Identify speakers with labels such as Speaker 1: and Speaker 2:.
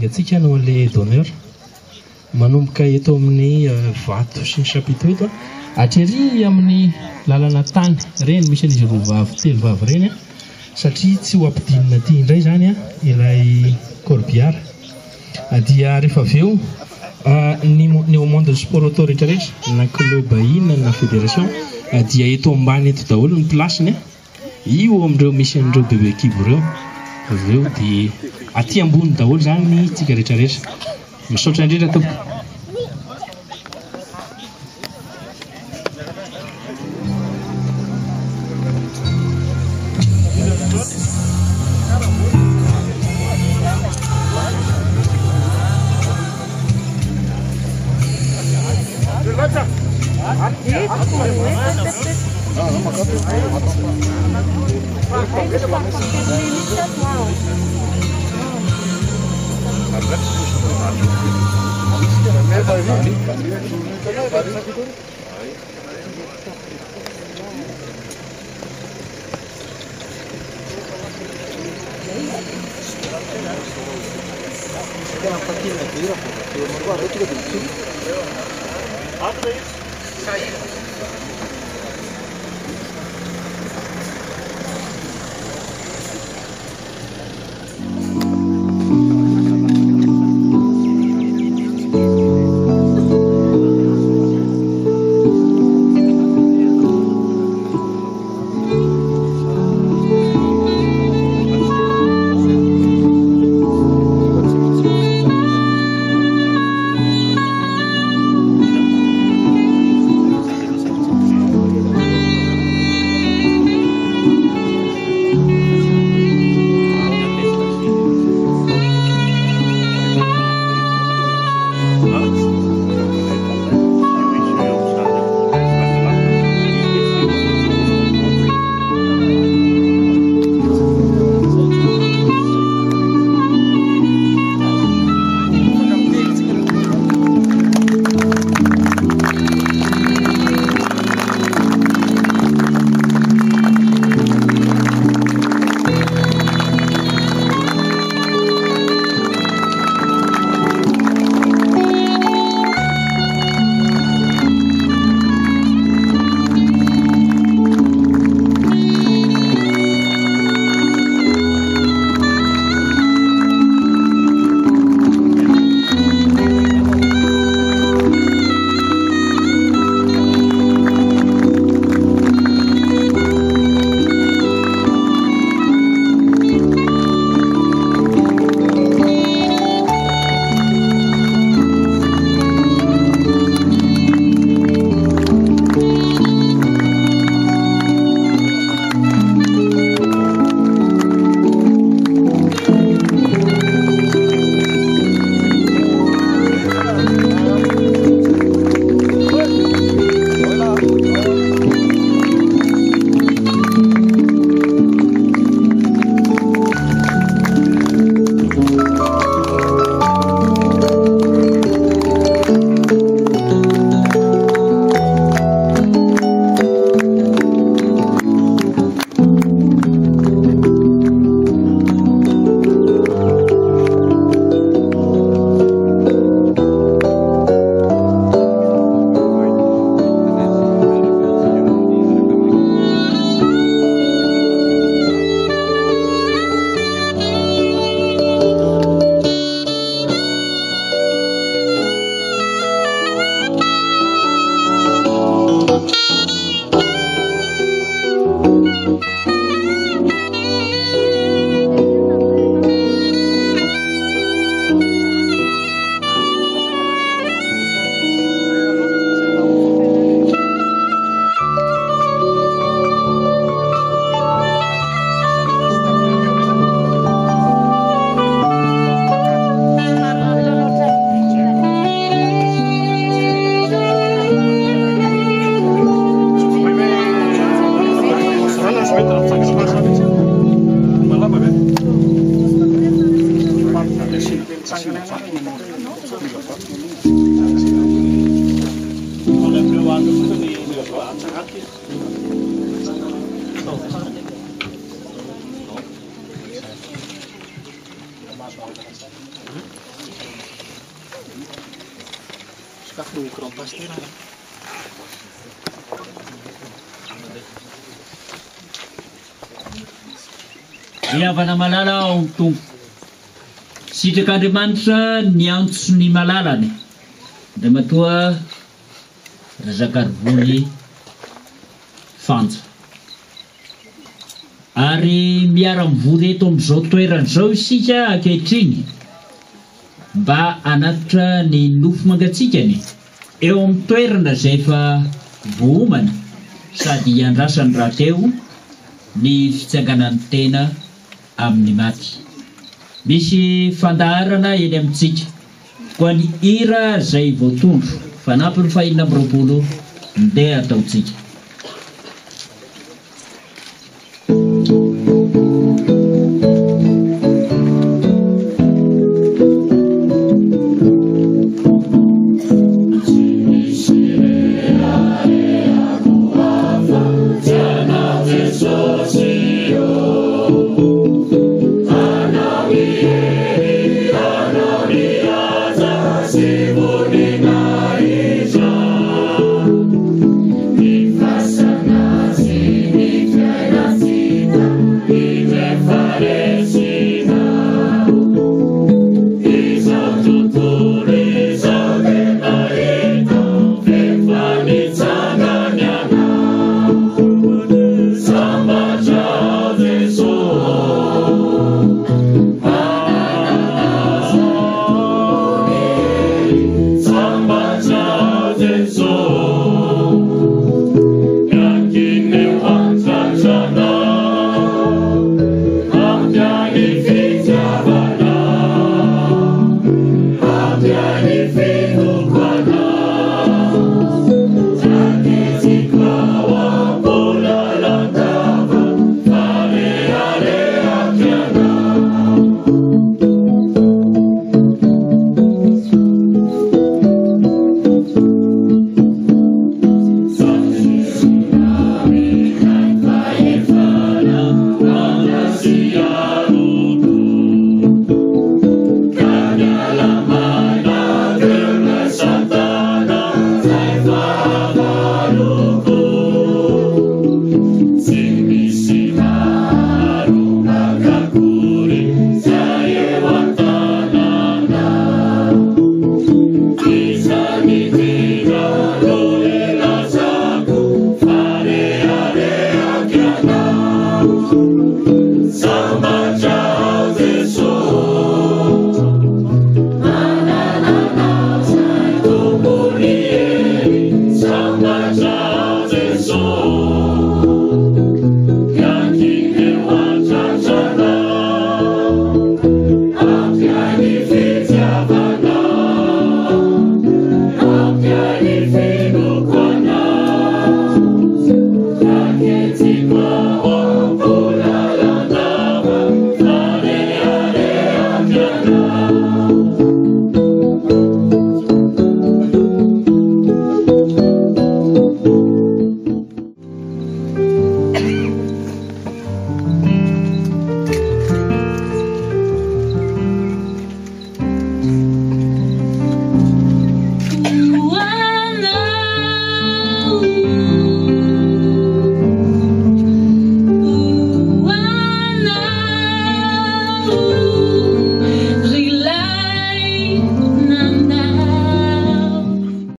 Speaker 1: antsika no le d'honneur manomboka eto amin'ny vato sy ny chapiteau eto atrery amin'ny lalana tany reny misy an'izy roa vavy telo vavy reny satria tsy ho ampidinina aty indray zany ilay corbiara dia rehefa aveo ny au monde sport auto rehetrarehetra na club inona na fédération dia eto ambany eto daholo ny placeny io amindreo misy an'ireo bebe équipe reo aveo dia aty ambony daholo zany tsika rehetrarehetra misaotra indrindra tompoko
Speaker 2: Iavana malala ao tompo. Sitrak'Andriamanitra ny antso ny malalany. Dia matoa zakarovoly fanja. Ary miara-mivory eto amin'izao toeran'izao isika ankehitriny mba hanatitra ny nofo mangatsikany eo amin'ny toerana izay efa vohomana sady hiandrasany rahateo ny fitsanganan'ny tena amin'ny maty. Misy fandaharana eny amintsika ho an'ny hira izay voatondro fanampy ny 520 mandeha ataontsika.